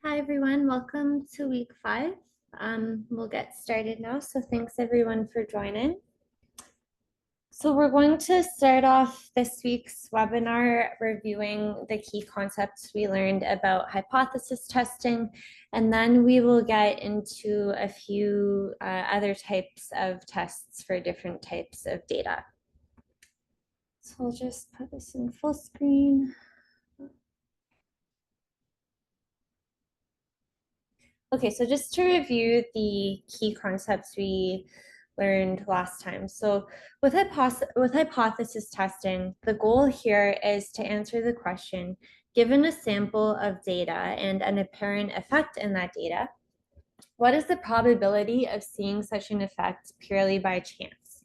Hi, everyone. Welcome to week 5. We'll get started now. So thanks, everyone, for joining. So we're going to start off this week's webinar reviewing the key concepts we learned about hypothesis testing, and then we will get into a few other types of tests for different types of data. So I'll just put this in full screen. Okay, so just to review the key concepts we learned last time. So with hypothesis testing, the goal here is to answer the question, given a sample of data and an apparent effect in that data, what is the probability of seeing such an effect purely by chance?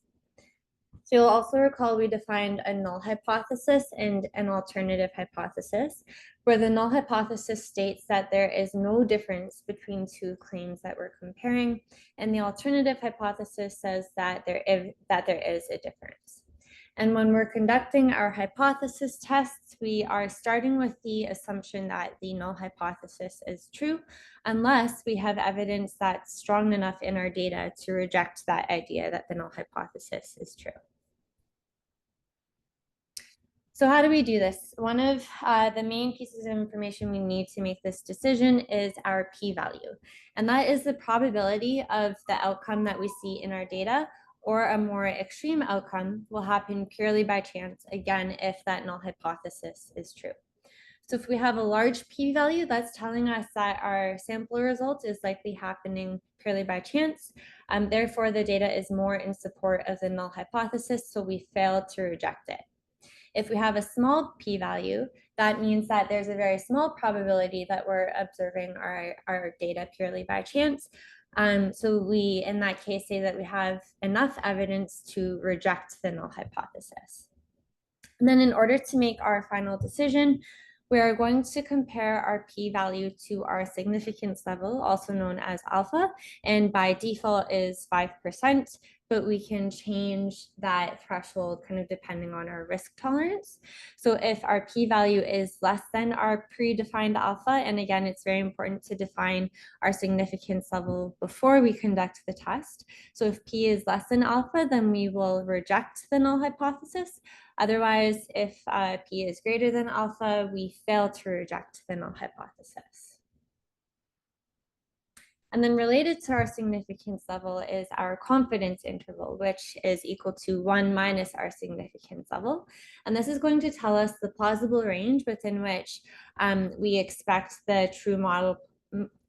So you'll also recall we defined a null hypothesis and an alternative hypothesis, where the null hypothesis states that there is no difference between two claims that we're comparing, and the alternative hypothesis says that there is a difference. And when we're conducting our hypothesis tests, we are starting with the assumption that the null hypothesis is true, unless we have evidence that's strong enough in our data to reject that idea that the null hypothesis is true. So how do we do this? One of the main pieces of information we need to make this decision is our p-value. And that is the probability of the outcome that we see in our data, or a more extreme outcome will happen purely by chance, again, if that null hypothesis is true. So if we have a large p-value, that's telling us that our sample result is likely happening purely by chance. Therefore, the data is more in support of the null hypothesis, so we fail to reject it. If we have a small p-value, that means that there's a very small probability that we're observing our data purely by chance. So we, in that case, say that we have enough evidence to reject the null hypothesis. And then in order to make our final decision, we are going to compare our p-value to our significance level, also known as alpha, and by default is 5%, but we can change that threshold kind of depending on our risk tolerance. So if our p-value is less than our predefined alpha, and again, it's very important to define our significance level before we conduct the test. So if p is less than alpha, then we will reject the null hypothesis. Otherwise, if p is greater than alpha, we fail to reject the null hypothesis. And then related to our significance level is our confidence interval, which is equal to 1 minus our significance level. And this is going to tell us the plausible range within which we expect the true model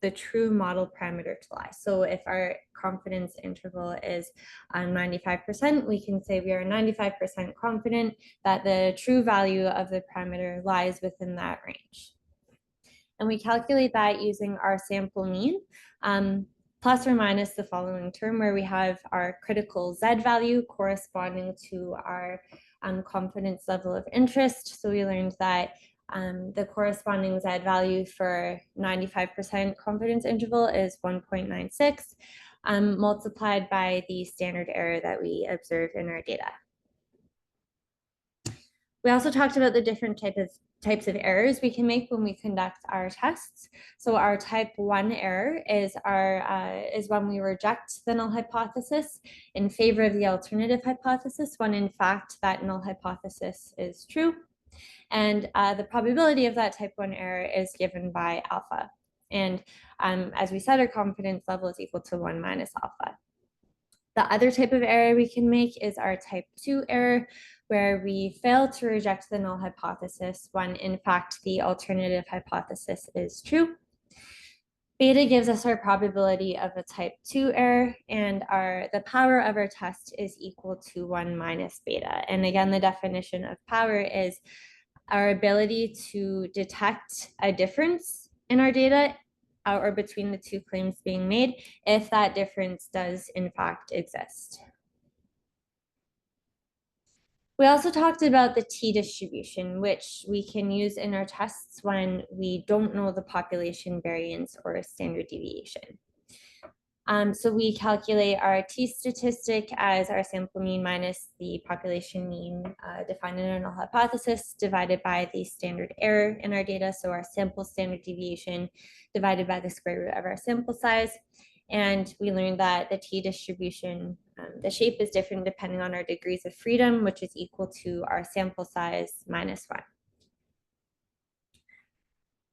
parameter to lie. So if our confidence interval is 95%, we can say we are 95% confident that the true value of the parameter lies within that range. And we calculate that using our sample mean, plus or minus the following term, where we have our critical Z value corresponding to our confidence level of interest. So we learned that the corresponding Z value for 95% confidence interval is 1.96, multiplied by the standard error that we observe in our data. We also talked about the different types of errors we can make when we conduct our tests. So our type 1 error is when we reject the null hypothesis in favor of the alternative hypothesis, when in fact that null hypothesis is true. And the probability of that type 1 error is given by alpha. And as we said, our confidence level is equal to 1 minus alpha. The other type of error we can make is our type 2 error, where we fail to reject the null hypothesis when in fact the alternative hypothesis is true. Beta gives us our probability of a type 2 error, and the power of our test is equal to 1 minus beta. And again, the definition of power is our ability to detect a difference in our data or between the two claims being made, if that difference does in fact exist. We also talked about the t-distribution, which we can use in our tests when we don't know the population variance or standard deviation. So we calculate our t-statistic as our sample mean minus the population mean defined in our null hypothesis divided by the standard error in our data. So our sample standard deviation divided by the square root of our sample size. And we learned that the t-distribution, the shape is different depending on our degrees of freedom, which is equal to our sample size minus 1.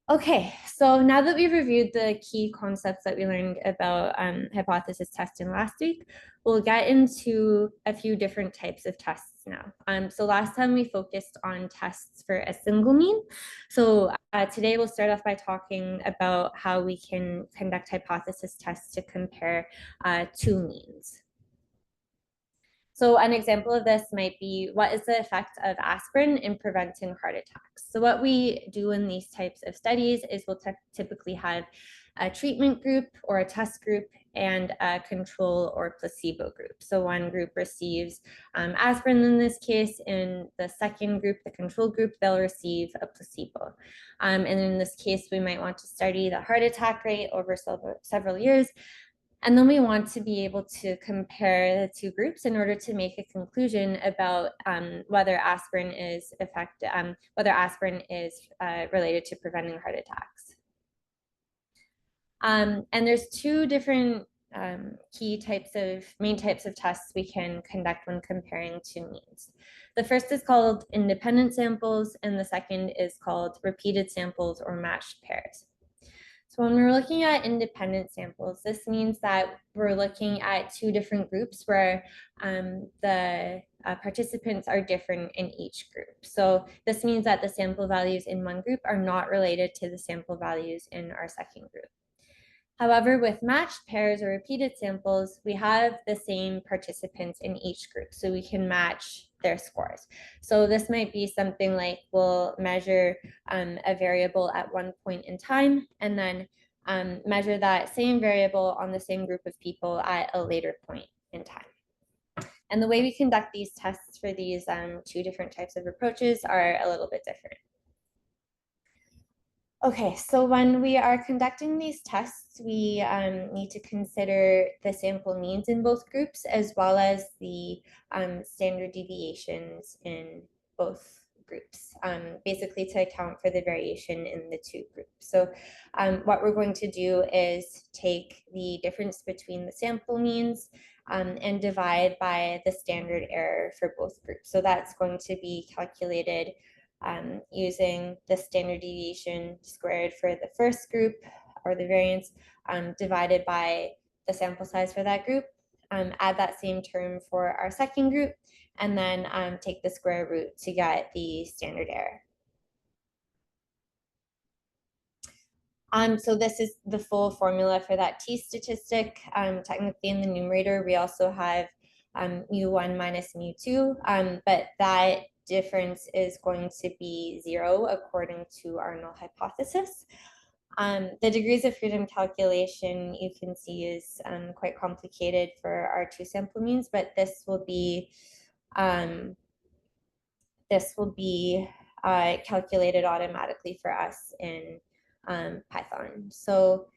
Okay, so now that we've reviewed the key concepts that we learned about hypothesis testing last week, we'll get into a few different types of tests now. So last time we focused on tests for a single mean. So today we'll start off by talking about how we can conduct hypothesis tests to compare two means. So an example of this might be, what is the effect of aspirin in preventing heart attacks? So what we do in these types of studies is we'll typically have a treatment group or a test group and a control or placebo group. So one group receives aspirin in this case, in the second group, the control group, they'll receive a placebo. And in this case, we might want to study the heart attack rate over several years. And then we want to be able to compare the two groups in order to make a conclusion about whether aspirin is related to preventing heart attacks. And there's two different main types of tests we can conduct when comparing two means. The first is called independent samples, and the second is called repeated samples or matched pairs. So when we're looking at independent samples, this means that we're looking at two different groups where the participants are different in each group. So this means that the sample values in one group are not related to the sample values in our second group. However, with matched pairs or repeated samples, we have the same participants in each group, so we can match their scores. So this might be something like we'll measure a variable at one point in time and then measure that same variable on the same group of people at a later point in time. And the way we conduct these tests for these two different types of approaches are a little bit different. Okay, so when we are conducting these tests, we need to consider the sample means in both groups, as well as the standard deviations in both groups, basically to account for the variation in the two groups. So what we're going to do is take the difference between the sample means and divide by the standard error for both groups. So that's going to be calculated using the standard deviation squared for the first group, or the variance, divided by the sample size for that group, add that same term for our second group, and then take the square root to get the standard error. So this is the full formula for that t-statistic. Technically in the numerator, we also have mu1 minus mu2, but that difference is going to be 0 according to our null hypothesis. The degrees of freedom calculation you can see is quite complicated for our two sample means, but this will be calculated automatically for us in Python. So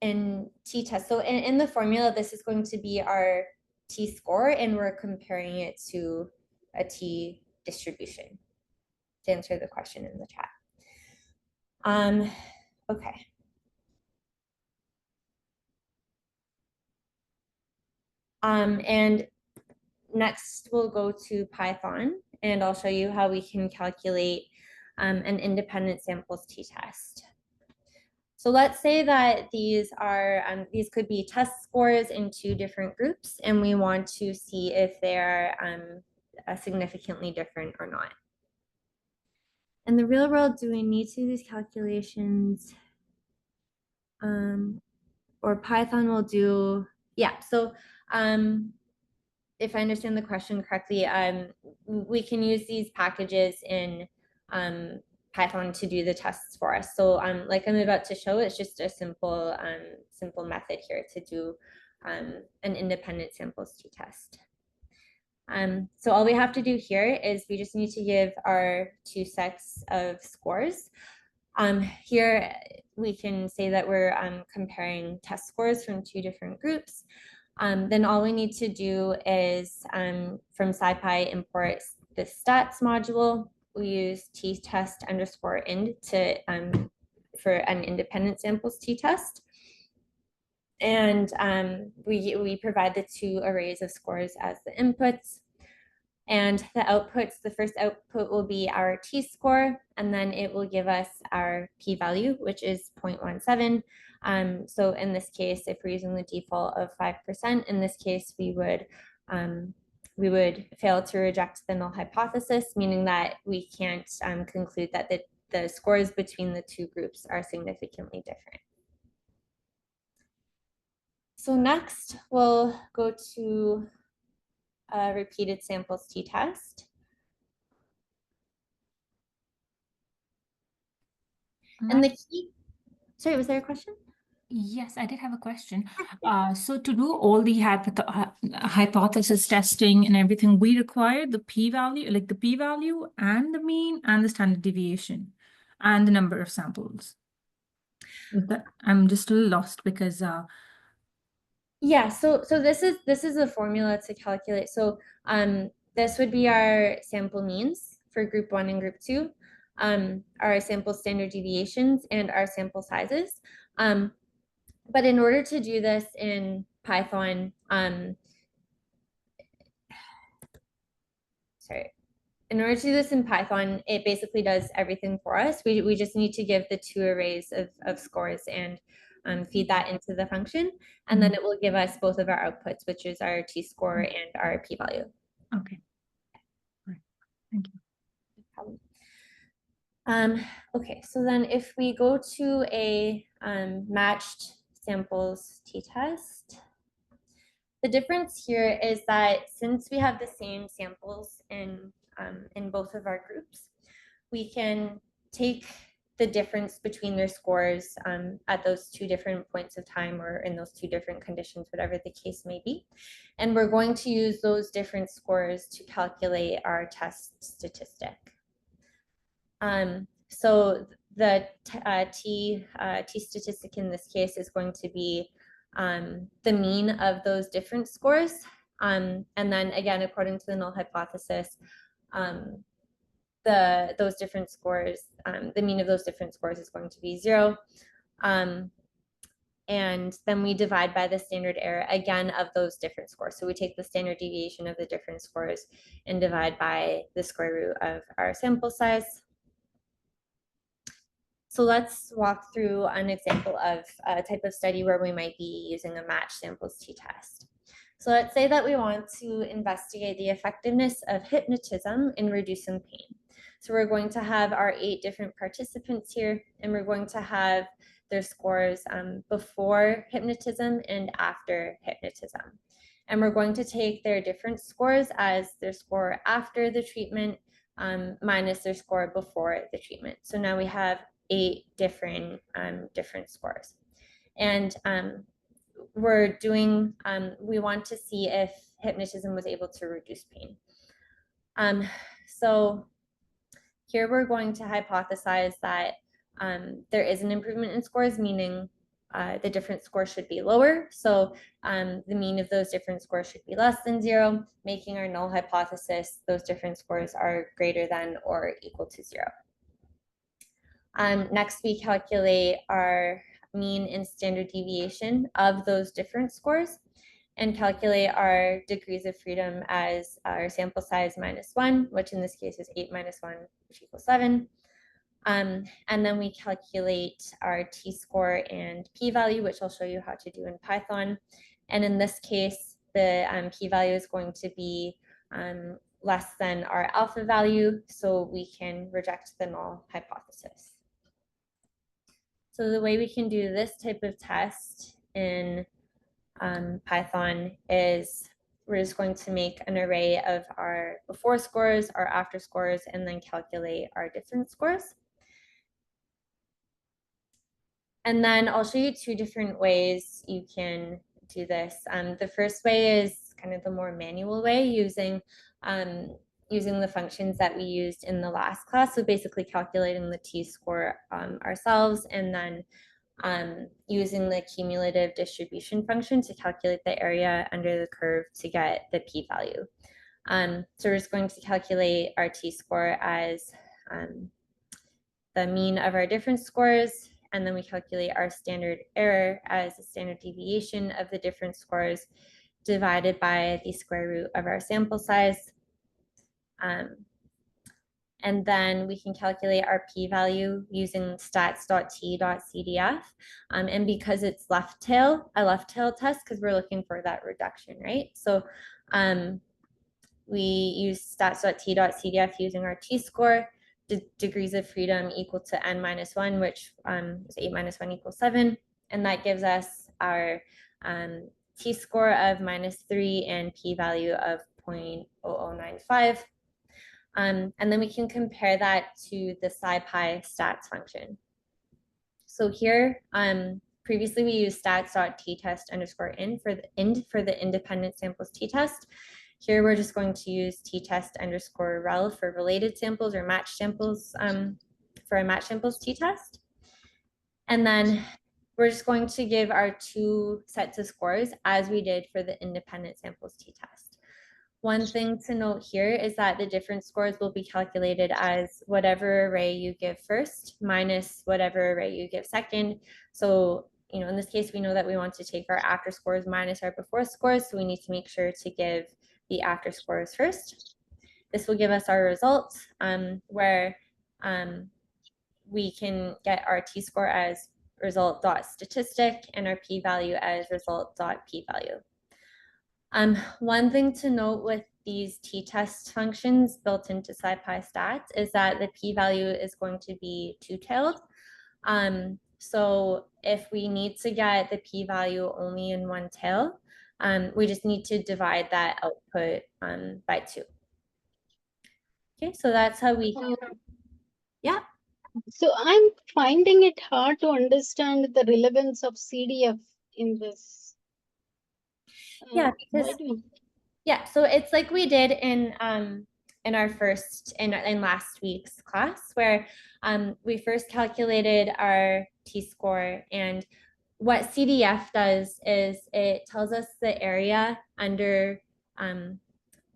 in t-test, so in the formula, this is going to be our t-score, and we're comparing it to a t-distribution to answer the question in the chat. Okay. And next we'll go to Python, and I'll show you how we can calculate an independent samples t-test. So let's say that these could be test scores in two different groups, and we want to see if they're significantly different or not. In the real world, do we need to do these calculations? Or Python will do, yeah. So if I understand the question correctly, we can use these packages in Python to do the tests for us. So like I'm about to show, it's just a simple method here to do an independent samples t-test. So all we have to do here is we just need to give our two sets of scores. Here we can say that we're comparing test scores from two different groups. Then all we need to do is from SciPy import the stats module. We use t-test underscore ind to for an independent samples t-test. And we provide the two arrays of scores as the inputs. And the outputs, the first output will be our t-score, and then it will give us our p-value, which is 0.17. So in this case, if we're using the default of 5%, in this case, we would fail to reject the null hypothesis, meaning that we can't conclude that the scores between the two groups are significantly different. So next, we'll go to a repeated samples t-test. And the key, sorry, was there a question? Yes, I did have a question. So to do all the hypothesis testing and everything, we require the p-value, like the p-value and the mean and the standard deviation and the number of samples. I'm just a little lost because yeah, so this is a formula to calculate. So this would be our sample means for group 1 and group 2, our sample standard deviations, and our sample sizes. But in order to do this in Python, in order to do this in Python, it basically does everything for us. We just need to give the two arrays of scores and feed that into the function. And then it will give us both of our outputs, which is our t-score and our p-value. Okay. Right. Thank you. No problem. Okay, so then if we go to a matched samples t-test, the difference here is that since we have the same samples in both of our groups, we can take the difference between their scores at those two different points of time or in those two different conditions, whatever the case may be. And we're going to use those different scores to calculate our test statistic. So the t statistic in this case is going to be the mean of those different scores. And then again, according to the null hypothesis, those different scores, the mean of those different scores is going to be 0. And then we divide by the standard error again of those different scores. So we take the standard deviation of the different scores and divide by the square root of our sample size. So let's walk through an example of a type of study where we might be using a matched samples t-test. So let's say that we want to investigate the effectiveness of hypnotism in reducing pain. So we're going to have our 8 different participants here, and we're going to have their scores before hypnotism and after hypnotism. And we're going to take their different scores as their score after the treatment minus their score before the treatment. So now we have 8 different scores. And we're doing, we want to see if hypnotism was able to reduce pain. So here we're going to hypothesize that there is an improvement in scores, meaning the different scores should be lower. So the mean of those different scores should be less than 0, making our null hypothesis those different scores are greater than or equal to 0. Next, we calculate our mean and standard deviation of those different scores and calculate our degrees of freedom as our sample size minus 1, which in this case is 8 minus 1, which equals 7. And then we calculate our t-score and p-value, which I'll show you how to do in Python. And in this case, the p-value is going to be less than our alpha value, so we can reject the null hypothesis. So the way we can do this type of test in Python is we're just going to make an array of our before scores, our after scores, and then calculate our different scores. And then I'll show you 2 different ways you can do this. The first way is kind of the more manual way, using using the functions that we used in the last class. So basically calculating the t-score ourselves, and then using the cumulative distribution function to calculate the area under the curve to get the p-value. So we're just going to calculate our t-score as the mean of our different scores, and then we calculate our standard error as the standard deviation of the different scores divided by the square root of our sample size. And then we can calculate our p-value using stats.t.cdf. And because it's a left tail test, because we're looking for that reduction, right? So we use stats.t.cdf using our t-score, degrees of freedom equal to n minus 1, which is 8 minus 1 equals 7. And that gives us our t-score of -3 and p-value of 0.0095. And then we can compare that to the SciPy stats function. So here, previously we used stats.t_test_in for the independent samples t-test. Here we're just going to use t_test_rel for related samples or matched samples for a matched samples t-test. And then we're just going to give our two sets of scores as we did for the independent samples t-test. One thing to note here is that the different scores will be calculated as whatever array you give first minus whatever array you give second. So, you know, in this case, we know that we want to take our after scores minus our before scores. So we need to make sure to give the after scores first. This will give us our results where we can get our t-score as result.statistic and our p-value as result.p-value. One thing to note with these t-test functions built into SciPy stats is that the p-value is going to be two-tailed. So if we need to get the p-value only in one tail, we just need to divide that output by 2. Okay, so that's how we, yeah. So I'm finding it hard to understand the relevance of CDF in this. Yeah, because, yeah, so it's like we did in our first, in last week's class, where we first calculated our t-score, and what CDF does is it tells us the area under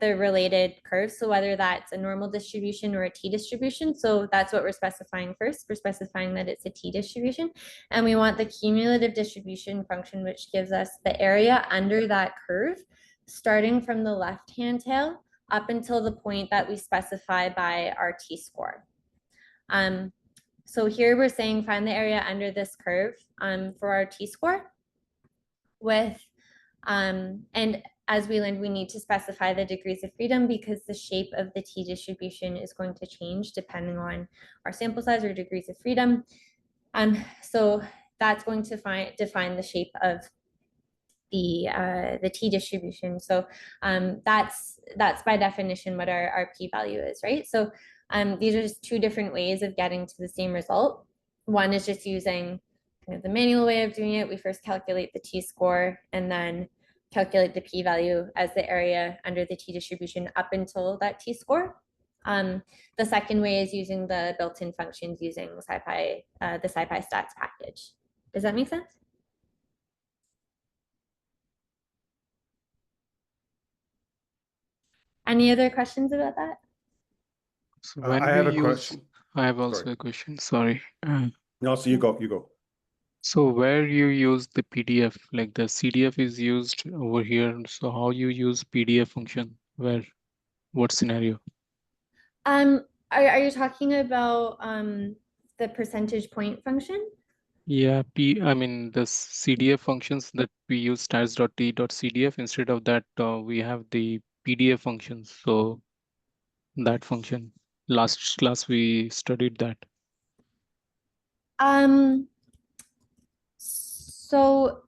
the related curve. So whether that's a normal distribution or a t-distribution. So that's what we're specifying first. We're specifying that it's a t-distribution. And we want the cumulative distribution function, which gives us the area under that curve, starting from the left-hand tail up until the point that we specify by our t-score. So here we're saying find the area under this curve for our t-score with, and as we learned, we need to specify the degrees of freedom because the shape of the t-distribution is going to change depending on our sample size or degrees of freedom. So that's going to define the shape of the t-distribution. So that's by definition what our p-value is, right? So these are just two different ways of getting to the same result. One is just using kind of the manual way of doing it. We first calculate the t-score and then calculate the p-value as the area under the t-distribution up until that t-score. The second way is using the built-in functions using SciPy, the SciPy stats package. Does that make sense? Any other questions about that? So when I have a question. I have also Sorry. a question. Sorry. No, so you go. So where you use the PDF, like the CDF is used over here. So how you use PDF function? Where? What scenario? Are you talking about the percentage point function? Yeah, I mean the CDF functions that we use stats.t.cdf. Instead of that, we have the PDF functions. So that function. Last class we studied that. So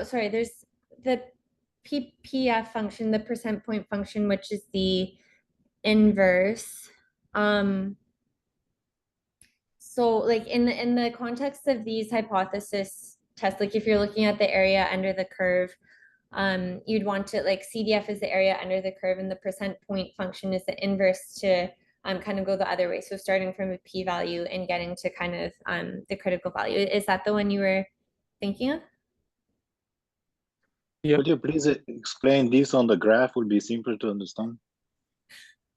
sorry, there's the PPF function, the percent point function, which is the inverse. So like in the context of these hypothesis tests, like if you're looking at the area under the curve, you'd want to, like, CDF is the area under the curve, and the percent point function is the inverse to kind of go the other way. So starting from a p-value and getting to kind of the critical value. Is that the one you were thinking of? Yeah. Could you please explain this on the graph? Would be simple to understand.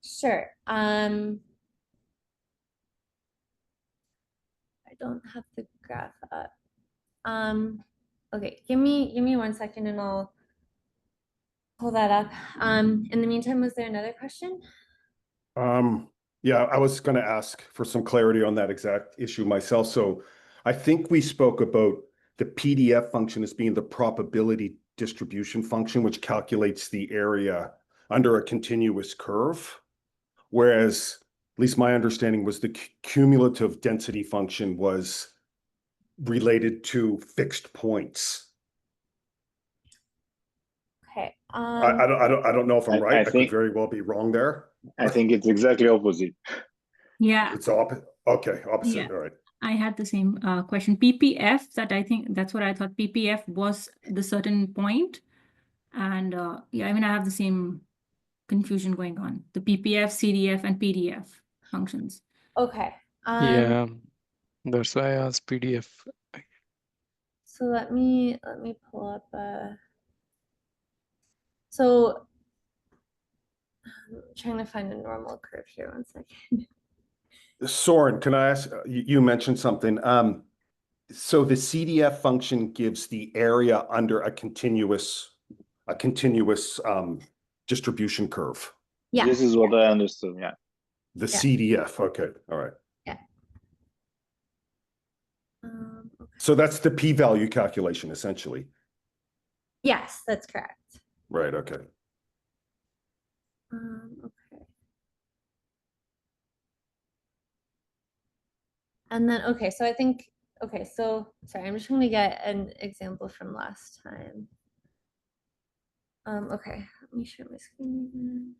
Sure. I don't have the graph up. Okay, give me 1 second and I'll pull that up. In the meantime, was there another question? Yeah, I was going to ask for some clarity on that exact issue myself. So I think we spoke about the PDF function as being the probability distribution function, which calculates the area under a continuous curve. Whereas, at least my understanding was the cumulative density function was related to fixed points. Okay. I don't know if I'm right. I could think- very well be wrong there. I think it's exactly opposite. Yeah, It's opposite. Okay, opposite. Yeah. All right. I had the same question. PPF, that I think that's what I thought. PPF was the certain point, and yeah, I mean I have the same confusion going on. The PPF, CDF, and PDF functions. Okay. Yeah, that's why I asked PDF. So let me pull up so I'm trying to find a normal curve here. 1 second. Soren, can I ask, you mentioned something. So the CDF function gives the area under a continuous distribution curve. Yeah. This is what I understood. Yeah. The Yeah. CDF, okay, all right. Okay. So that's the p-value calculation, essentially. Yes, that's correct. Right, okay. Okay. And then, okay, so I think, okay, so sorry, I'm just going to get an example from last time. Okay, let me share my screen again.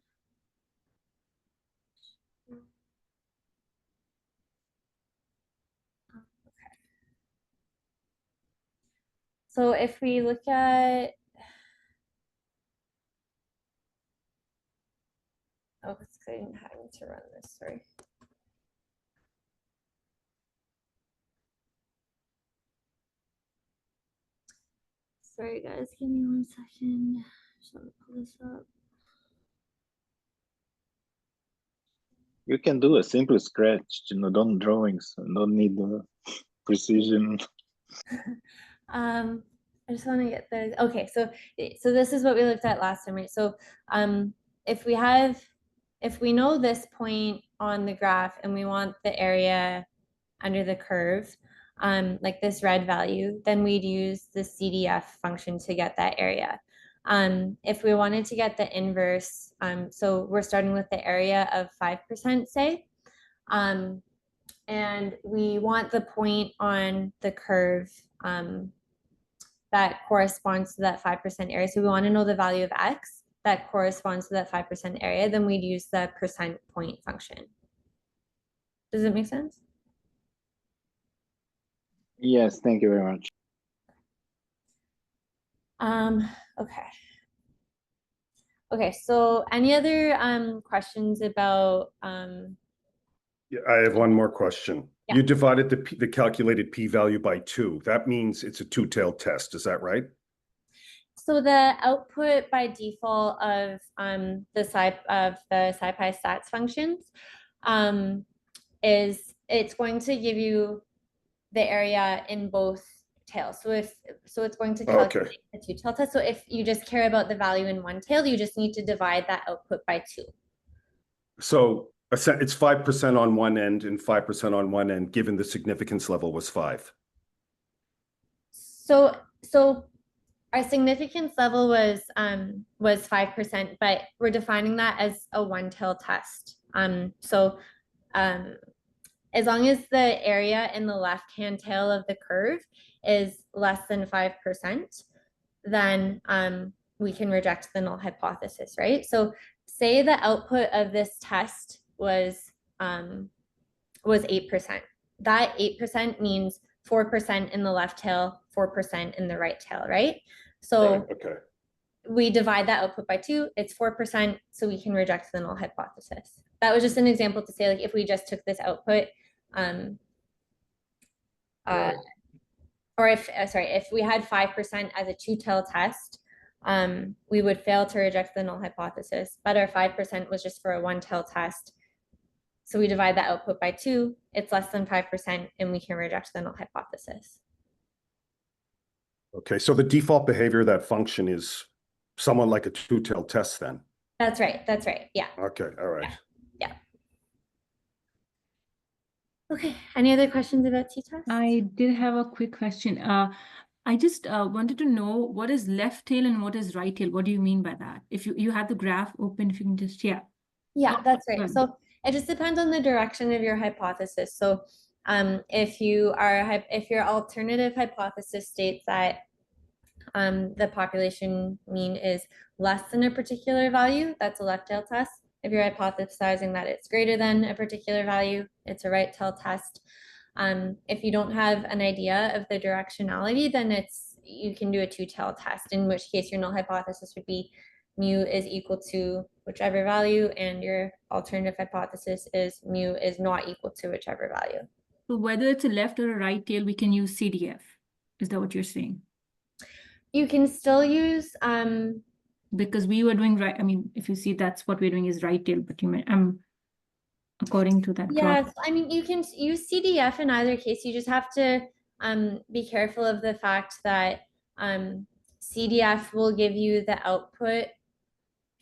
Okay. So if we look at, oh, it's because I didn't have to run this, sorry. Sorry guys, give me 1 second. Just want to pull this up. You can do a simple scratch, don't drawings, don't need the precision. I just want to get there. Okay, so this is what we looked at last time, right? So if we know this point on the graph and we want the area under the curve, like this red value, then we'd use the CDF function to get that area. If we wanted to get the inverse, so we're starting with the area of 5%, say, and we want the point on the curve that corresponds to that 5% area. So we want to know the value of x that corresponds to that 5% area, then we'd use the percent point function. Does it make sense? Yes, thank you very much. Okay. Okay, so any other questions about Yeah, I have one more question. Yeah. You divided the calculated p-value by 2. That means it's a two-tailed test, is that right? so the output by default of the SciPy stats functions is it's going to give you the area in both tails. So it's going to calculate the two-tailed test. So if you just care about the value in one tail, you just need to divide that output by 2. So it's 5% on one end and 5% on one end, given the significance level was 5. So our significance level was 5%, but we're defining that as a one-tail test. As long as the area in the left-hand tail of the curve is less than 5%, then we can reject the null hypothesis, right? So say the output of this test was 8%. That 8% means 4% in the left tail, 4% in the right tail, right? So Right, okay. we divide that output by 2, it's 4%, so we can reject the null hypothesis. That was just an example to say, like, if we just took this output, or if, if we had 5% as a 2-tail test, we would fail to reject the null hypothesis, but our 5% was just for a 1-tail test. So we divide that output by 2, it's less than 5%, and we can reject the null hypothesis. Okay, so the default behavior of that function is somewhat like a 2-tailed test then? That's right, yeah. Okay, all right. Yeah. Okay, any other questions about t-test? I did have a quick question. I just wanted to know what is left tail and what is right tail. What do you mean by that? If you have the graph open, if you can just, yeah. Yeah, that's right. Good. So it just depends on the direction of your hypothesis. So if your alternative hypothesis states that the population mean is less than a particular value, that's a left tail test. If you're hypothesizing that it's greater than a particular value, it's a right tail test. If you don't have an idea of the directionality, then you can do a 2-tail test, in which case your null hypothesis would be mu is equal to whichever value, and your alternative hypothesis is mu is not equal to whichever value. So whether it's a left or a right tail, we can use CDF. Is that what you're saying? You can still use Because we were doing right. I mean, if you see, that's what we're doing is right tail, but you might, according to that. yes, I mean, you can use CDF in either case. You just have to be careful of the fact that CDF will give you the output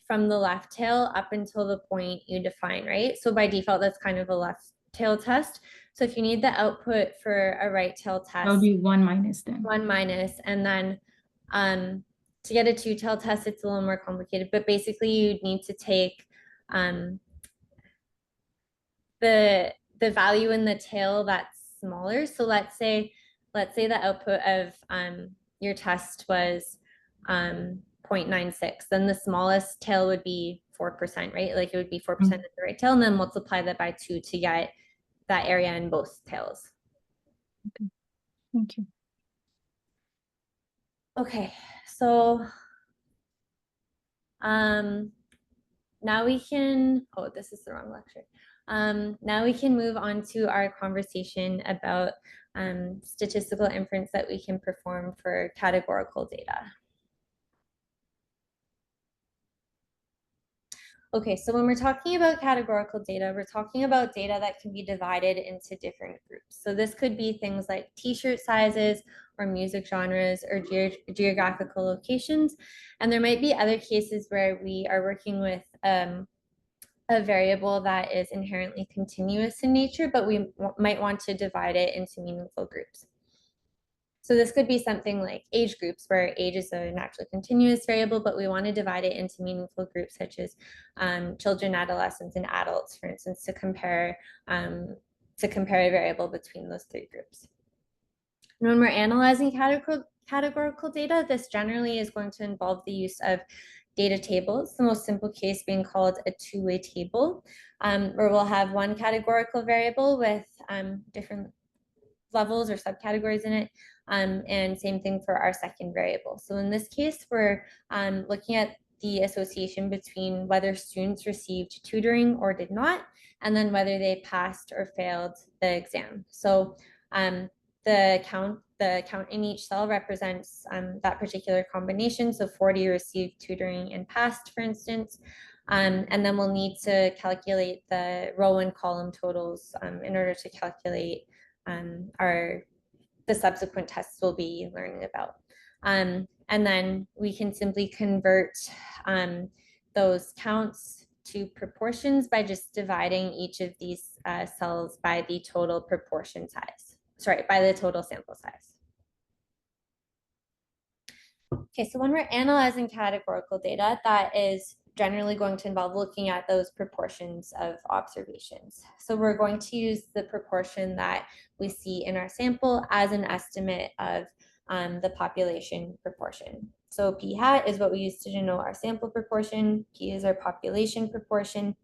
from the left tail up until the point you define, right? So by default, that's kind of a left tail test. So if you need the output for a right tail test, That would be 1 minus then. 1 minus, and then to get a 2-tail test, it's a little more complicated, but basically you'd need to take the value in the tail that's smaller. So let's say the output of your test was 0.96, then the smallest tail would be 4%, right? Like it would be 4% of the right tail, and then multiply that by 2 to get that area in both tails. Okay. Thank you. Okay, so now we can, oh, this is the wrong lecture. Now we can move on to our conversation about statistical inference that we can perform for categorical data. Okay, so when we're talking about categorical data, we're talking about data that can be divided into different groups. So this could be things like t-shirt sizes or music genres or geographical locations. And there might be other cases where we are working with a variable that is inherently continuous in nature, but we might want to divide it into meaningful groups. So this could be something like age groups, where age is a naturally continuous variable, but we want to divide it into meaningful groups such as children, adolescents, and adults, for instance, to compare a variable between those 3 groups. And when we're analyzing categorical data, this generally is going to involve the use of data tables, the most simple case being called a two-way table, where we'll have one categorical variable with different levels or subcategories in it, and same thing for our second variable. So in this case, we're looking at the association between whether students received tutoring or did not, and then whether they passed or failed the exam. So the count in each cell represents that particular combination. So 40 received tutoring and passed, for instance. And then we'll need to calculate the row and column totals in order to calculate the subsequent tests we'll be learning about. And then we can simply convert those counts to proportions by just dividing each of these cells by the total proportion size. Sorry, by the total sample size. Okay, so when we're analyzing categorical data, that is generally going to involve looking at those proportions of observations. So we're going to use the proportion that we see in our sample as an estimate of the population proportion. So p hat is what we use to denote our sample proportion, p is our population proportion,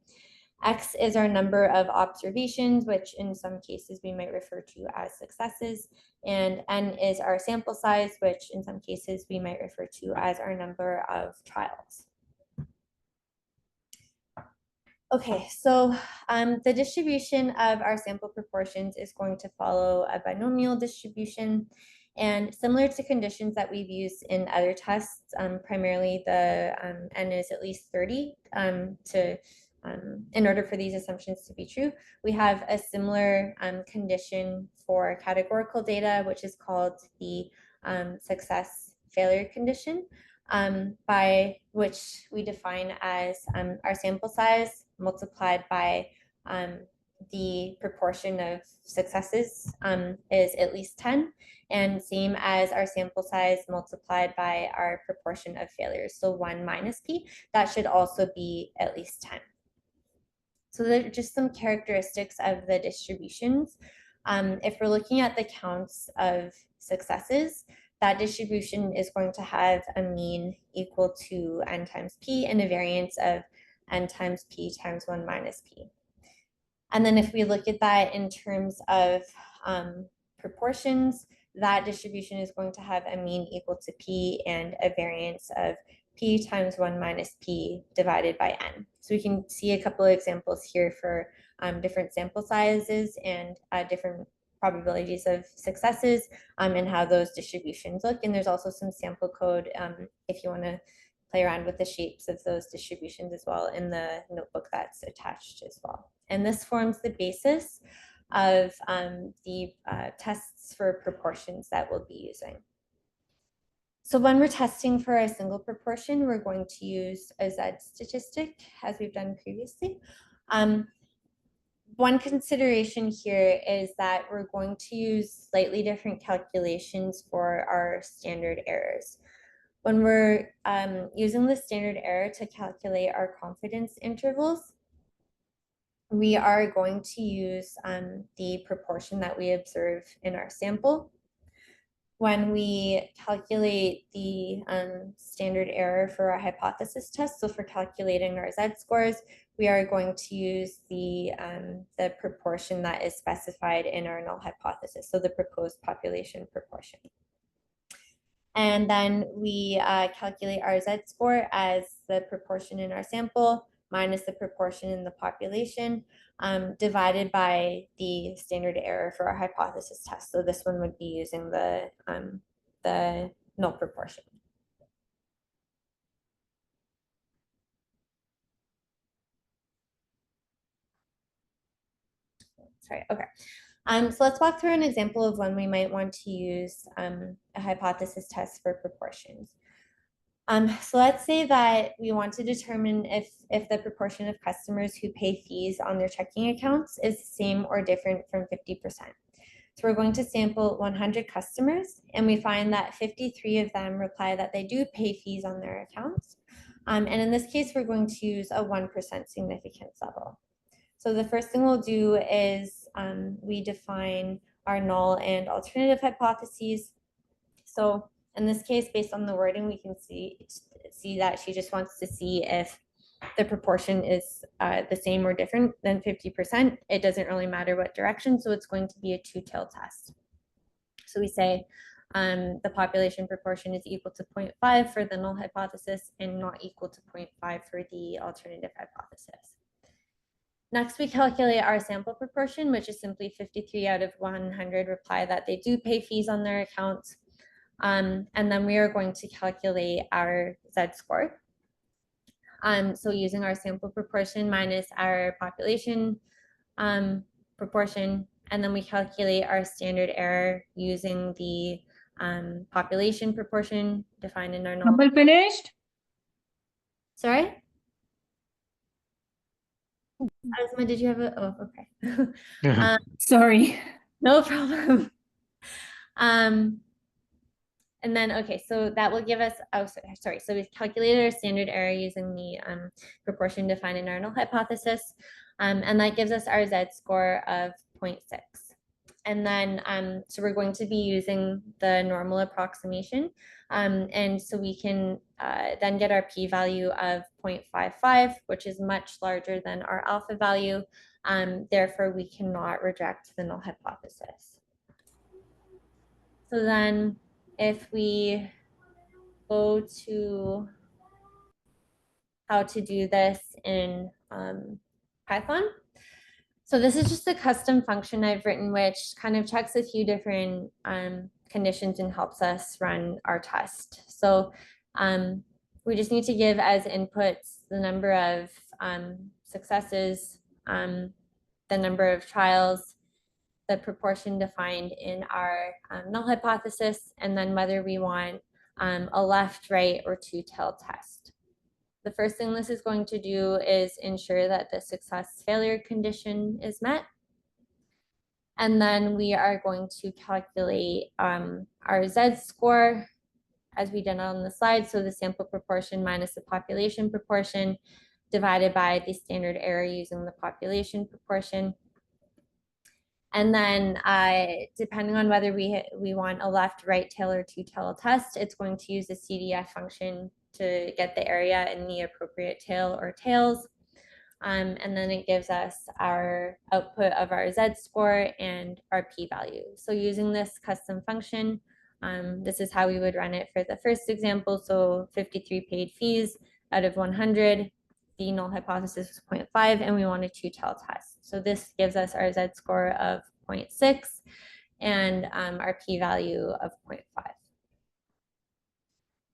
X is our number of observations, which in some cases we might refer to as successes, and N is our sample size, which in some cases we might refer to as our number of trials. Okay, so the distribution of our sample proportions is going to follow a binomial distribution. And similar to conditions that we've used in other tests, primarily the N is at least 30 in order for these assumptions to be true. We have a similar condition for categorical data, which is called the success failure condition, by which we define as our sample size multiplied by the proportion of successes is at least 10, and same as our sample size multiplied by our proportion of failures. So 1 minus p, that should also be at least 10. So there are just some characteristics of the distributions. If we're looking at the counts of successes, that distribution is going to have a mean equal to n times p and a variance of n times p times 1 minus p. And then if we look at that in terms of proportions, that distribution is going to have a mean equal to p and a variance of p times 1 minus p divided by n. So we can see a couple of examples here for different sample sizes and different probabilities of successes and how those distributions look. And there's also some sample code if you want to play around with the shapes of those distributions as well in the notebook that's attached as well. And this forms the basis of the tests for proportions that we'll be using. So when we're testing for a single proportion, we're going to use a Z statistic as we've done previously. One consideration here is that we're going to use slightly different calculations for our standard errors. When we're using the standard error to calculate our confidence intervals, we are going to use the proportion that we observe in our sample. When we calculate the standard error for our hypothesis test, so for calculating our Z-scores, we are going to use the proportion that is specified in our null hypothesis, so the proposed population proportion. And then we calculate our Z-score as the proportion in our sample minus the proportion in the population divided by the standard error for our hypothesis test. So this one would be using the null proportion. Sorry, okay. So let's walk through an example of when we might want to use a hypothesis test for proportions. So let's say that we want to determine if the proportion of customers who pay fees on their checking accounts is the same or different from 50%. So we're going to sample 100 customers, and we find that 53 of them reply that they do pay fees on their accounts. And in this case, we're going to use a 1% significance level. So the first thing we'll do is we define our null and alternative hypotheses. So in this case, based on the wording, we can see that she just wants to see if the proportion is the same or different than 50%. It doesn't really matter what direction, so it's going to be a two-tailed test. So we say the population proportion is equal to 0.5 for the null hypothesis and not equal to 0.5 for the alternative hypothesis. Next, we calculate our sample proportion, which is simply 53 out of 100 reply that they do pay fees on their accounts. And then we are going to calculate our Z-score. So using our sample proportion minus our population proportion, and then we calculate our standard error using the population proportion defined in our null. Couple finished? Sorry? Asma, did you have a, oh, okay. Sorry. No problem. And then, okay, so that will give us, oh, sorry. So we've calculated our standard error using the proportion defined in our null hypothesis. And that gives us our Z-score of 0.6. And then, so we're going to be using the normal approximation. And so we can then get our p-value of 0.55, which is much larger than our alpha value. Therefore, we cannot reject the null hypothesis. So then if we go to how to do this in Python. So this is just a custom function I've written, which kind of checks a few different conditions and helps us run our test. So we just need to give as inputs the number of successes, the number of trials, the proportion defined in our null hypothesis, and then whether we want a left, right, or two-tailed test. The first thing this is going to do is ensure that the success-failure condition is met. And then we are going to calculate our z-score as we did on the slide. So the sample proportion minus the population proportion divided by the standard error using the population proportion. And then depending on whether we want a left, right tail, or two-tail test, it's going to use the CDF function to get the area in the appropriate tail or tails. And then it gives us our output of our z-score and our p-value. So using this custom function, this is how we would run it for the first example. So 53 paid fees out of 100. The null hypothesis was 0.5, and we want a two-tail test. So this gives us our z-score of 0.6 and our p-value of 0.5.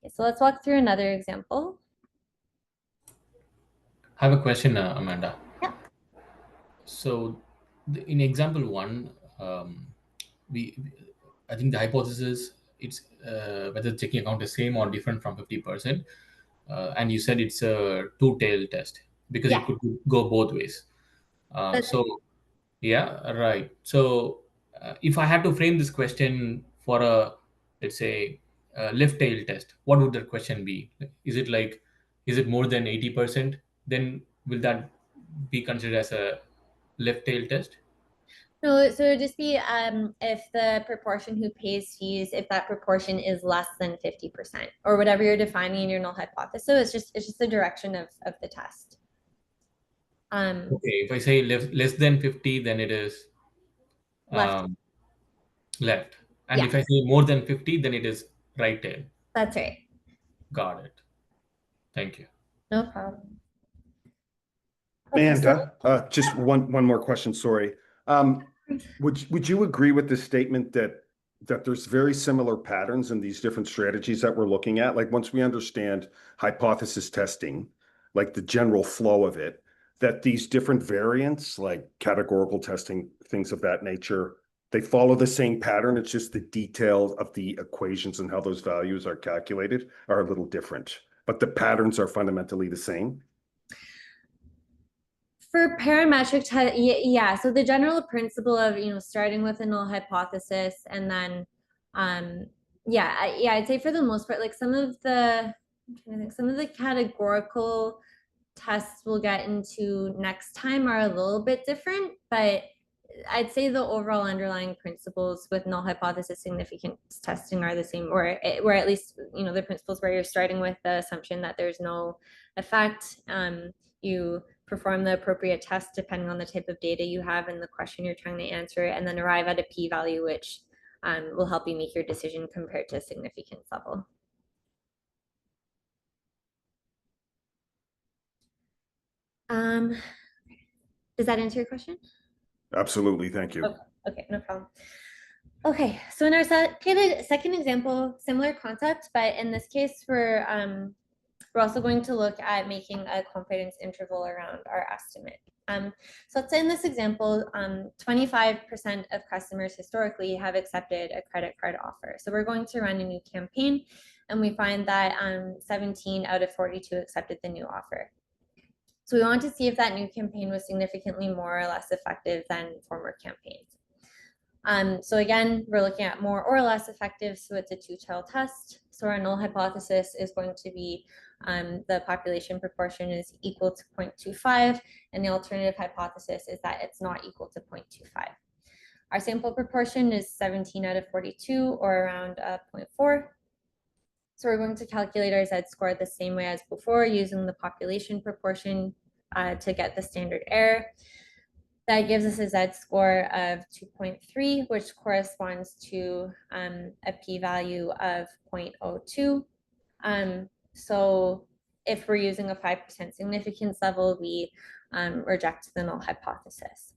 Okay, so let's walk through another example. I have a question, Amanda. Yeah. So in example 1, I think the hypothesis, it's whether taking account is same or different from 50%. And you said it's a two-tail test because it could go both ways. So yeah, right. So if I had to frame this question for a, let's say, left tail test, what would that question be? Is it like, is it more than 80%? Then will that be considered as a left tail test? No, so it would just be if the proportion who pays fees, if that proportion is less than 50%, or whatever you're defining in your null hypothesis. It's just the direction of the test. Okay, if I say less than 50, then it is Left. Left. And if I say more than 50, then it is right tail. That's right. Got it. Thank you. No problem. Amanda, just one more question, sorry. Would you agree with the statement that there's very similar patterns in these different strategies that we're looking at? Like once we understand hypothesis testing, like the general flow of it, that these different variants, like categorical testing, things of that nature, they follow the same pattern. It's just the details of the equations and how those values are calculated are a little different, but the patterns are fundamentally the same. For parametric test, yeah. So the general principle of starting with a null hypothesis and then, yeah, I'd say for the most part, like some of the categorical tests we'll get into next time are a little bit different, but I'd say the overall underlying principles with null hypothesis significance testing are the same, or at least the principles where you're starting with the assumption that there's no effect. You perform the appropriate test depending on the type of data you have and the question you're trying to answer, and then arrive at a p-value which will help you make your decision compared to significance level. Does that answer your question? Absolutely, thank you. Okay, no problem. Okay, so in our second example, similar concept, but in this case, we're also going to look at making a confidence interval around our estimate. So let's say in this example, 25% of customers historically have accepted a credit card offer. So we're going to run a new campaign, and we find that 17 out of 42 accepted the new offer. So we want to see if that new campaign was significantly more or less effective than former campaigns. So again, we're looking at more or less effective, so it's a two-tail test. So our null hypothesis is going to be the population proportion is equal to 0.25, and the alternative hypothesis is that it's not equal to 0.25. Our sample proportion is 17 out of 42, or around 0.4. So we're going to calculate our z-score the same way as before, using the population proportion to get the standard error. That gives us a z-score of 2.3, which corresponds to a p-value of 0.02. So if we're using a 5% significance level, we reject the null hypothesis.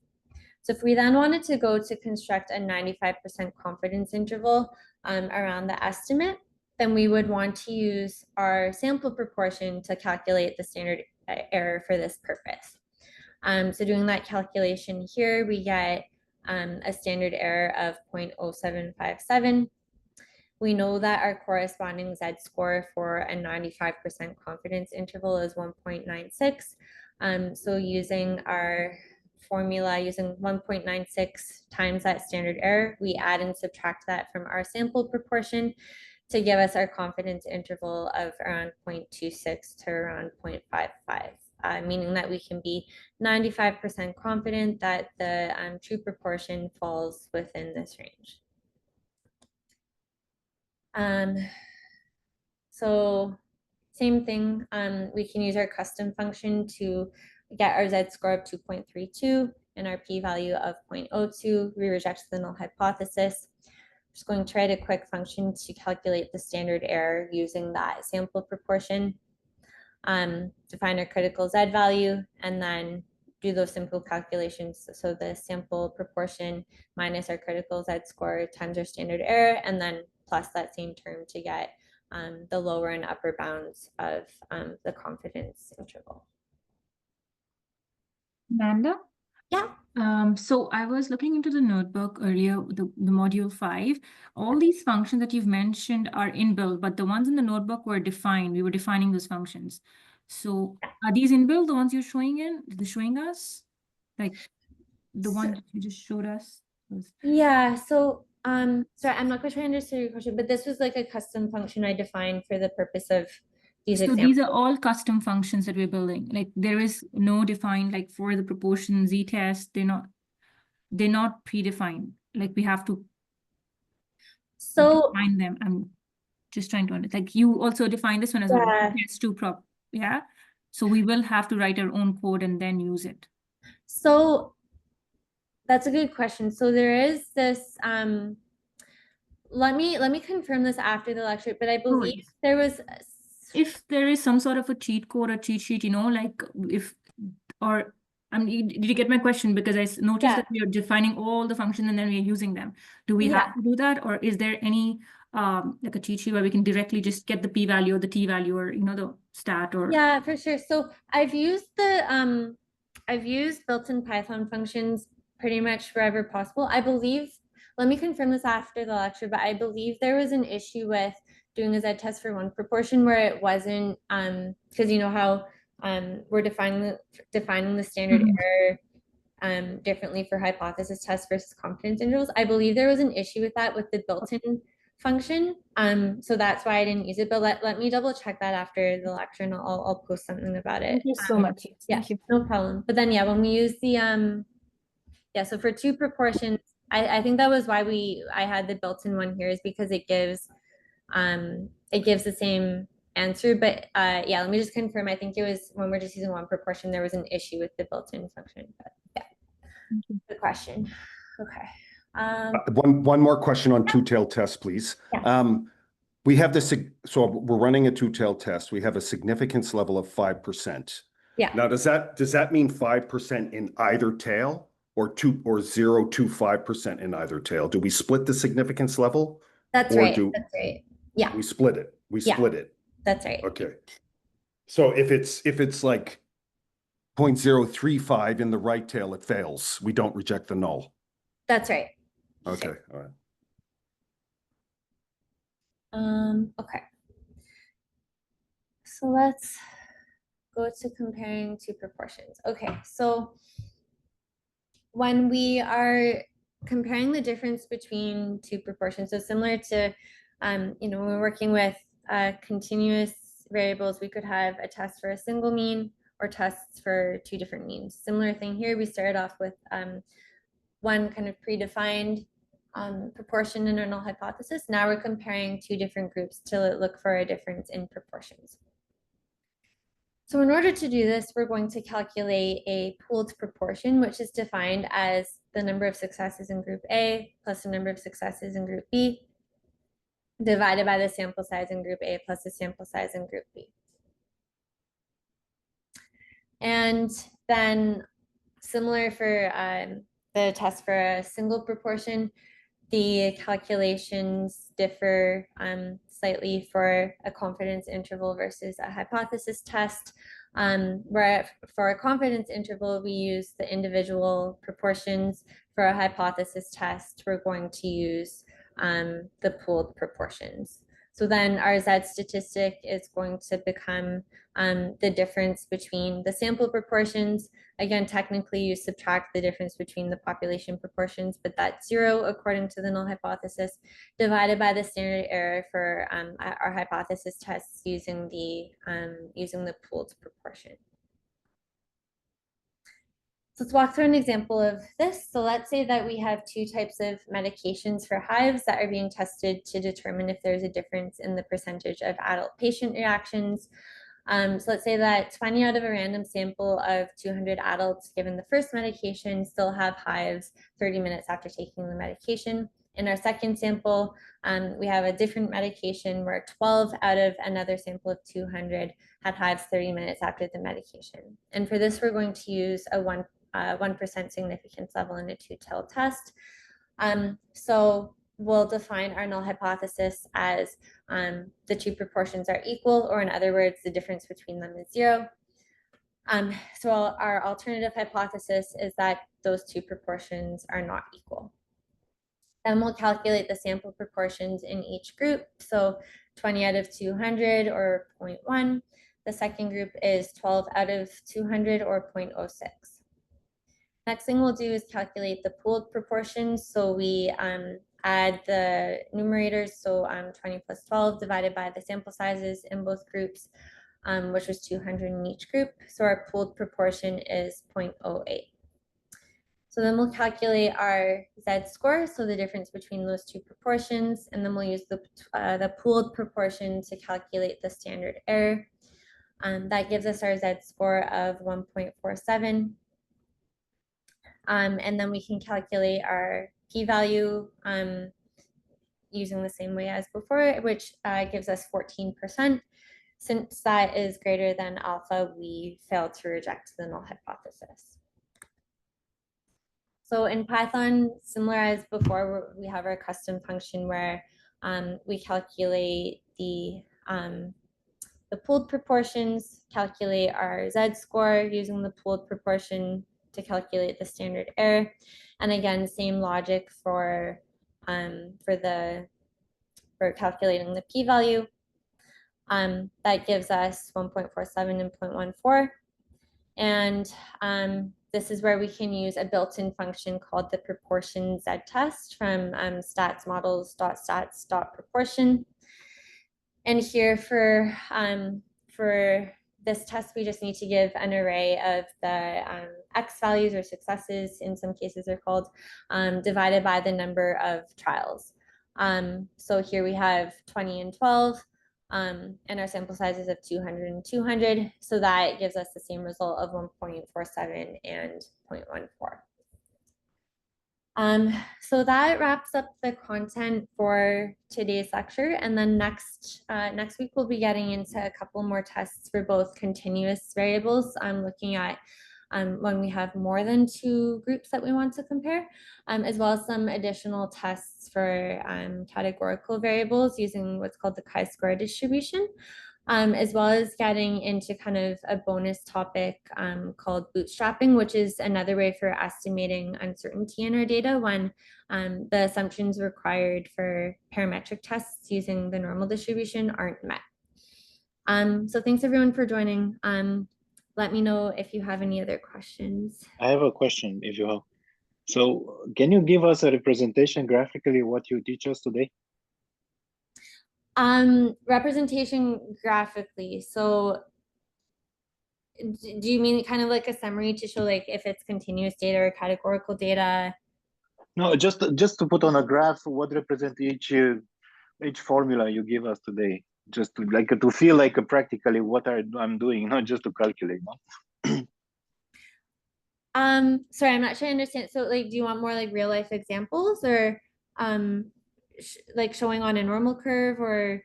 So if we then wanted to go to construct a 95% confidence interval around the estimate, then we would want to use our sample proportion to calculate the standard error for this purpose. So doing that calculation here, we get a standard error of 0.0757. We know that our corresponding z-score for a 95% confidence interval is 1.96. So using our formula, using 1.96 times that standard error, we add and subtract that from our sample proportion to give us our confidence interval of around 0.26 to around 0.55, meaning that we can be 95% confident that the true proportion falls within this range. So same thing, we can use our custom function to get our z-score of 2.32 and our p-value of 0.02. We reject the null hypothesis. I'm just going to write a quick function to calculate the standard error using that sample proportion, to find our critical z value, and then do those simple calculations. So the sample proportion minus our critical z-score times our standard error, and then plus that same term to get the lower and upper bounds of the confidence interval. Amanda? Yeah. So I was looking into the notebook earlier, the module 5. All these functions that you've mentioned are inbuilt, but the ones in the notebook were defined. We were defining those functions. So are these inbuilt, the ones you're showing us? Like the one that you just showed us? Yeah, so sorry, I'm not quite sure I understand your question, but this was like a custom function I defined for the purpose of these So examples. these are all custom functions that we're building. Like there is no defined, like for the proportion z-test, they're not predefined. Like we have to define them. I'm just trying to understand. Like you also define this one as well. Yes, yeah. So we will have to write our own code and then use it. So that's a good question. So there is this, let me confirm this after the lecture, but I believe there was, if there is some sort of a cheat code or cheat sheet, like if, or did you get my question? Because I noticed that we are defining all the functions and then we are using them. Do we have to do that, or is there any like a cheat sheet where we can directly just get the p-value or the t-value or the stat? Or yeah, for sure. So I've used built-in Python functions pretty much wherever possible. I believe, let me confirm this after the lecture, but I believe there was an issue with doing a z-test for one proportion where it wasn't, because you know how we're defining the standard error differently for hypothesis tests versus confidence intervals. I believe there was an issue with that with the built-in function. So that's why I didn't use it, but let me double check that after the lecture and I'll post something about it. Thank you so much. Yeah, Thank you. no problem. But then when we use the so for two proportions, I think that was why I had the built-in one here, is because it gives the same answer. But let me just confirm. I think it was when we're just using one proportion, there was an issue with the built-in function. But yeah, good question. Okay. One more question on two-tailed tests, please. Yeah. We have this, so we're running a two-tailed test. We have a significance level of 5%. Yeah. Now, does that mean 5% in either tail, or 0 to 5% in either tail? Do we split the significance level? That's right. That's right. Yeah. We split it. Split it. That's right. Okay. So if it's like 0.035 in the right tail, it fails. We don't reject the null. That's right. Okay. All right. Okay. So let's go to comparing two proportions. Okay, so when we are comparing the difference between two proportions, so similar to, when we're working with continuous variables, we could have a test for a single mean or tests for two different means. Similar thing here, we started off with one kind of predefined proportion in our null hypothesis. Now we're comparing two different groups to look for a difference in proportions. So in order to do this, we're going to calculate a pooled proportion, which is defined as the number of successes in group A plus the number of successes in group B divided by the sample size in group A plus the sample size in group B. And then similar for the test for a single proportion, the calculations differ slightly for a confidence interval versus a hypothesis test. Where for a confidence interval, we use the individual proportions. For a hypothesis test, we're going to use the pooled proportions. So then our Z statistic is going to become the difference between the sample proportions. Again, technically you subtract the difference between the population proportions, but that's 0 according to the null hypothesis, divided by the standard error for our hypothesis tests using the pooled proportion. So let's walk through an example of this. So let's say that we have two types of medications for hives that are being tested to determine if there's a difference in the percentage of adult patient reactions. So let's say that 20 out of a random sample of 200 adults given the first medication still have hives 30 minutes after taking the medication. In our second sample, we have a different medication where 12 out of another sample of 200 had hives 30 minutes after the medication. And for this, we're going to use a 1% significance level in a two-tailed test. So we'll define our null hypothesis as the two proportions are equal, or in other words, the difference between them is 0. So our alternative hypothesis is that those two proportions are not equal. Then we'll calculate the sample proportions in each group. So 20 out of 200 or 0.1. The second group is 12 out of 200 or 0.06. Next thing we'll do is calculate the pooled proportions. So we add the numerators, so 20 plus 12 divided by the sample sizes in both groups, which was 200 in each group. So our pooled proportion is 0.08. So then we'll calculate our Z-score, so the difference between those two proportions, and then we'll use the pooled proportion to calculate the standard error. That gives us our Z-score of 1.47. And then we can calculate our p-value using the same way as before, which gives us 14%. Since that is greater than alpha, we fail to reject the null hypothesis. So in Python, similar as before, we have our custom function where we calculate the pooled proportions, calculate our Z-score using the pooled proportion to calculate the standard error. And again, same logic for calculating the p-value. That gives us 1.47 and 0.14. And this is where we can use a built-in function called the proportion z-test from statsmodels.stats.proportion. And here for this test, we just need to give an array of the X values or successes, in some cases they're called, divided by the number of trials. So here we have 20 and 12. And our sample sizes of 200 and 200. So that gives us the same result of 1.47 and 0.14. So that wraps up the content for today's lecture. And then next week, we'll be getting into a couple more tests for both continuous variables. I'm looking at when we have more than two groups that we want to compare, as well as some additional tests for categorical variables using what's called the chi-square distribution, as well as getting into kind of a bonus topic called bootstrapping, which is another way for estimating uncertainty in our data when the assumptions required for parametric tests using the normal distribution aren't met. So thanks everyone for joining. Let me know if you have any other questions. I have a question, if you have. So can you give us a representation graphically what you teach us today? Representation graphically. So do you mean kind of like a summary to show like if it's continuous data or categorical data? No, just to put on a graph what represent each formula you give us today, just to like to feel like practically what I'm doing, not just to calculate. No? Sorry, I'm not sure I understand. So like, do you want more like real life examples or like showing on a normal curve or?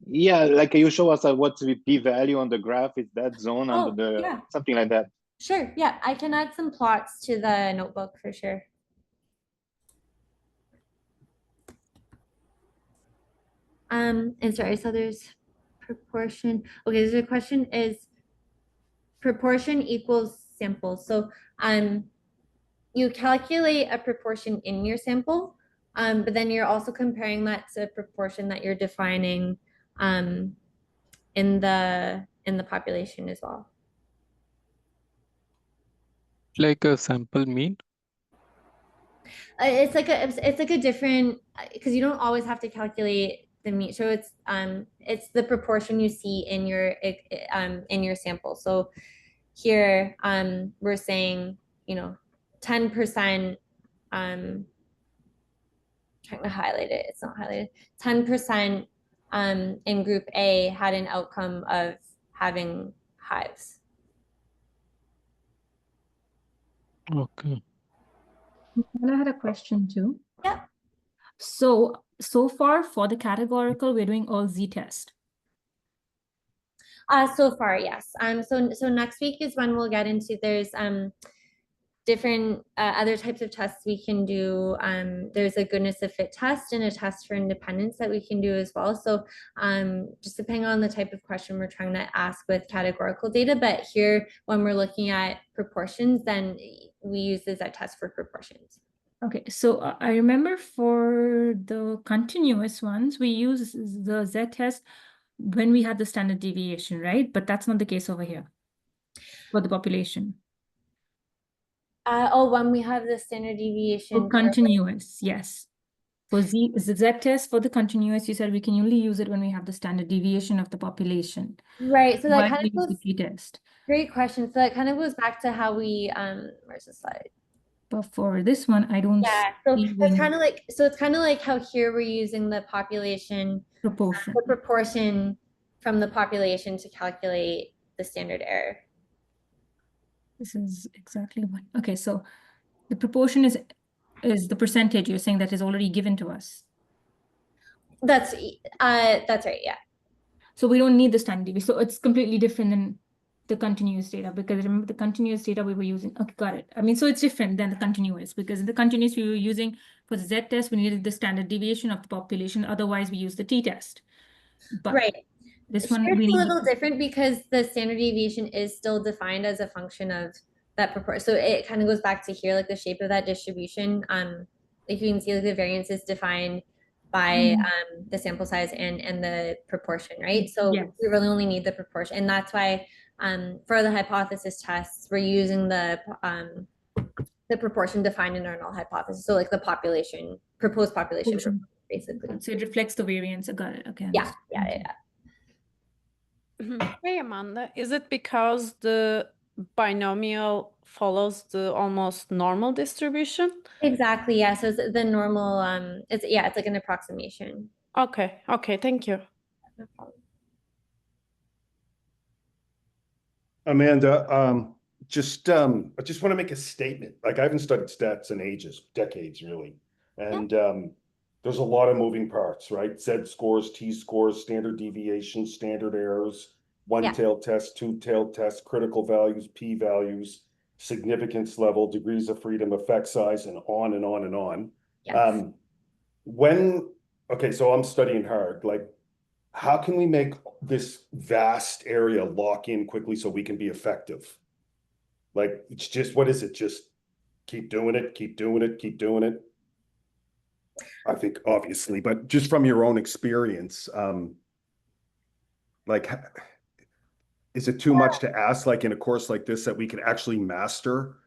Yeah, like you show us what's the p-value on the graph, is that zone under the yeah. something like that. Sure, yeah, I can add some plots to the notebook for sure. And sorry, so there's proportion. Okay, so the question is proportion equals sample. So you calculate a proportion in your sample, but then you're also comparing that to a proportion that you're defining in the population as well. Like a sample mean? It's like a different, because you don't always have to calculate the mean. So it's the proportion you see in your sample. So here we're saying 10%, trying to highlight it, it's not highlighted, 10% in group A had an outcome of having hives. Okay. And I had a question too. Yeah. So far for the categorical, we're doing all z-test. So far, yes. So next week is when we'll get into, there's different other types of tests we can do. There's a goodness of fit test and a test for independence that we can do as well. So just depending on the type of question we're trying to ask with categorical data, but here when we're looking at proportions, then we use the z-test for proportions. Okay, so I remember for the continuous ones, we use the z-test when we had the standard deviation, right? But that's not the case over here for the population. When we have the standard deviation. For continuous, yes. For the z-test for the continuous, you said we can only use it when we have the standard deviation of the population. Right, so that Why kind do of we use goes, the p-test? great question. So that kind of goes back to how we, where's the slide? But for this one, I don't Yeah, so see it's kind of like how here we're using the population, proportion. the proportion from the population to calculate the standard error. This is exactly what, okay, so the proportion is the percentage you're saying that is already given to us. That's right, yeah. So we don't need the standard deviation. So it's completely different than the continuous data, because remember the continuous data we were using. Okay, got it. I mean, so it's different than the continuous, because in the continuous we were using for the z-test, we needed the standard deviation of the population. Otherwise, we use the t-test. But right. this one It's we a need little different because the standard deviation is still defined as a function of that proportion. So it kind of goes back to here, like the shape of that distribution. Like you can see, like the variance is defined by the sample size and the proportion, right? So yes. we really only need the proportion, and that's why for the hypothesis tests we're using the proportion defined in our null hypothesis. So like the population, proposed population, basically. So it reflects the variance. I got it. Okay. Yeah. Hey, Amanda, is it because the binomial follows the almost normal distribution? Exactly, yeah. So it's the normal, it's like an approximation. Okay, thank you. No problem. Amanda, I just want to make a statement. Like I haven't studied stats in ages, decades really. And there's a lot of moving parts, right? Z scores, T scores, standard deviation, standard errors, one-tailed test, two-tailed test, critical values, P values, significance level, degrees of freedom, effect size, and on and on and on. Yes. Okay, so I'm studying hard. Like, how can we make this vast area lock in quickly so we can be effective? Like, it's just, what is it? Just keep doing it, keep doing it, keep doing it. I think obviously, but just from your own experience, like, is it too much to ask, like in a course like this, that we can actually master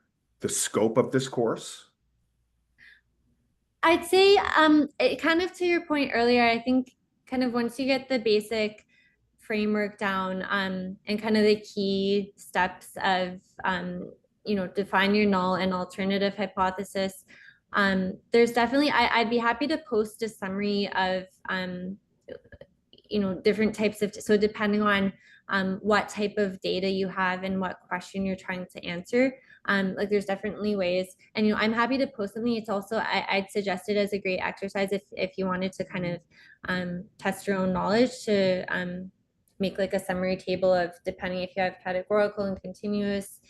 the scope of this course? I'd say, it kind of to your point earlier, I think kind of once you get the basic framework down, and kind of the key steps of, define your null and alternative hypothesis, there's definitely, I'd be happy to post a summary of, different types of, so depending on what type of data you have and what question you're trying to answer, like there's definitely ways, and I'm happy to post something. It's also, I'd suggest it as a great exercise if you wanted to kind of test your own knowledge, to make like a summary table of, depending if you have categorical and continuous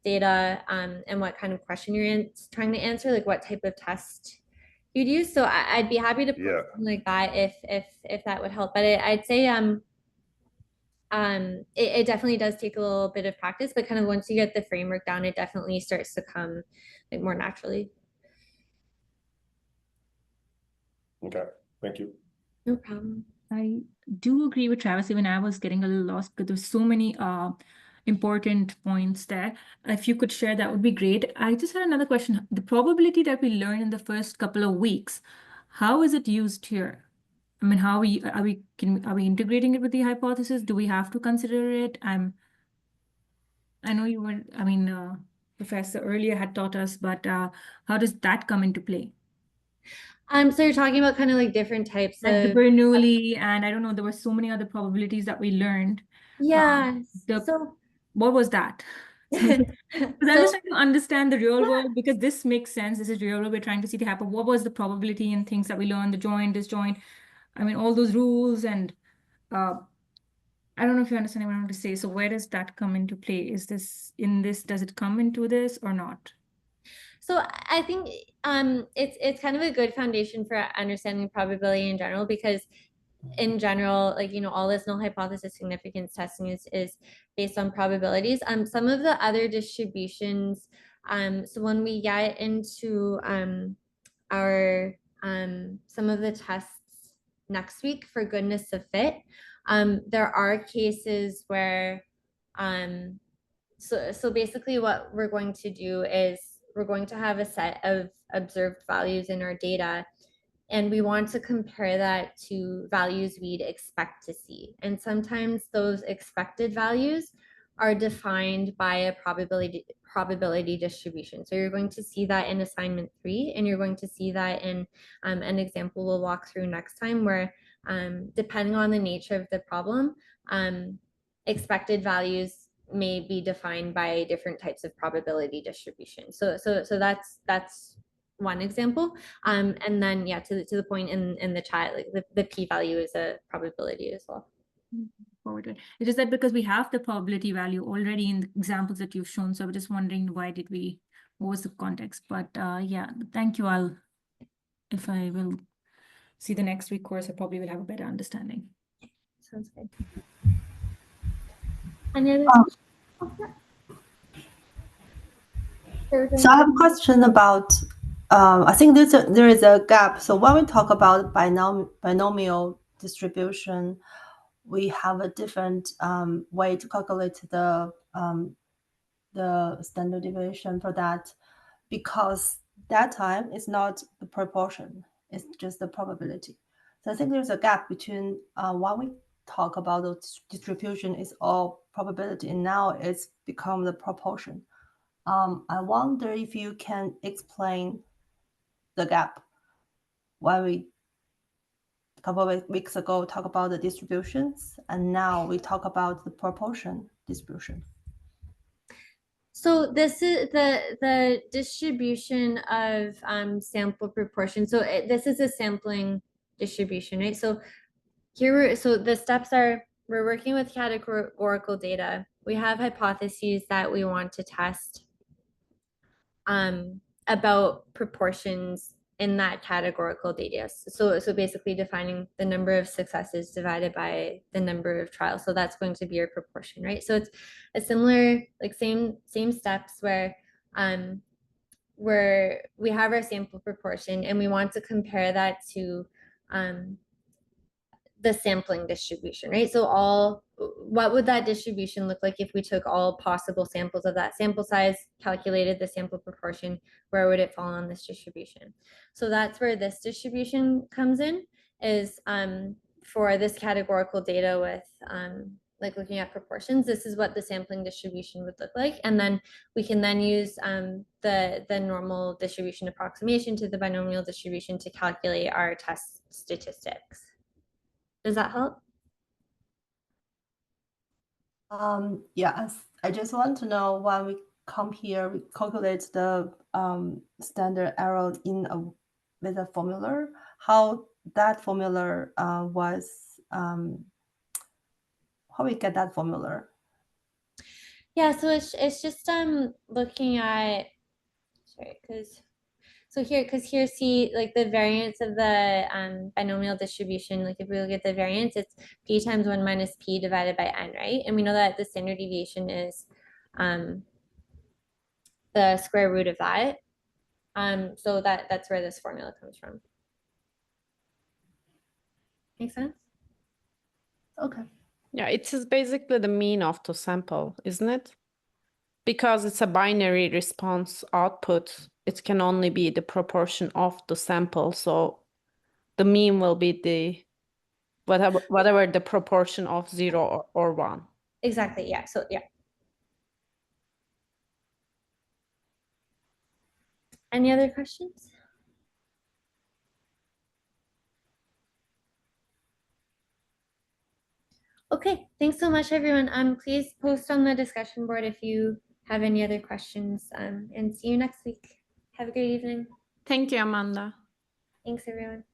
data, and what kind of question you're trying to answer, like what type of test you'd use. So I'd be happy to put something like that if that would help. But I'd say it definitely does take a little bit of practice, but kind of once you get the framework down, it definitely starts to come like more naturally. Okay, thank you. No problem. I do agree with Travis. Even I was getting a little lost because there's so many important points there. If you could share, that would be great. I just had another question. The probability that we learn in the first couple of weeks, how is it used here? I mean, how are we integrating it with the hypothesis? Do we have to consider it? I know you were, Professor earlier had taught us, but how does that come into play? So you're talking about kind of like different types Like the of Bernoulli, and I don't know, there were so many other probabilities that we learned. Yeah. So what was that? Because I'm just trying to understand the real world, because this makes sense. This is real world. We're trying to see the happen. What was the probability and things that we learned, the joint, disjoint, all those rules, and I don't know if you understand what I'm trying to say. So where does that come into play? Does it come into this or not? So I think it's kind of a good foundation for understanding probability in general, because in general, like, all this null hypothesis significance testing is based on probabilities. Some of the other distributions, so when we get into our some of the tests next week for goodness of fit, there are cases where so basically what we're going to do is we're going to have a set of observed values in our data, and we want to compare that to values we'd expect to see. And sometimes those expected values are defined by a probability distribution. So you're going to see that in assignment 3, and you're going to see that in an example we'll walk through next time, where depending on the nature of the problem, expected values may be defined by different types of probability distribution. So that's one example. And then to the point in the chat, like the p-value is a probability as well. Forward to it. It is that because we have the probability value already in the examples that you've shown. So I'm just wondering what was the context? But yeah, thank you. If I will see the next week course, I probably will have a better understanding. Sounds good. Any other So I have a question about, I think there is a gap. So when we talk about binomial distribution, we have a different way to calculate the standard deviation for that, because that time is not the proportion, it's just the probability. So I think there's a gap between when we talk about the distribution is all probability, and now it's become the proportion. I wonder if you can explain the gap. Why we a couple of weeks ago talk about the distributions, and now we talk about the proportion distribution. So this is the distribution of sample proportion. So this is a sampling distribution, right? So so the steps are, we're working with categorical data. We have hypotheses that we want to test about proportions in that categorical data. So basically defining the number of successes divided by the number of trials. So that's going to be your proportion, right? So it's a similar, like same steps where we have our sample proportion, and we want to compare that to the sampling distribution, right? So what would that distribution look like if we took all possible samples of that sample size, calculated the sample proportion, where would it fall on this distribution? So that's where this distribution comes in, is for this categorical data with like looking at proportions, this is what the sampling distribution would look like. And then we can then use the normal distribution approximation to the binomial distribution to calculate our test statistics. Does that help? Yeah, I just want to know when we come here, we calculate the standard error with a formula, how that formula was, how we get that formula. Yeah, so it's just looking at, sorry, because here see like the variance of the binomial distribution, like if we look at the variance, it's p times 1 minus p divided by n, right? And we know that the standard deviation is the square root of that. So that's where this formula comes from. Make sense? Okay. Yeah, it is basically the mean of the sample, isn't it? Because it's a binary response output, it can only be the proportion of the sample. So the mean will be the whatever the proportion of 0 or 1. Exactly, yeah, so yeah. Any other questions? Okay, thanks so much, everyone. Please post on the discussion board if you have any other questions, and see you next week. Have a great evening. Thank you, Amanda. Thanks, everyone.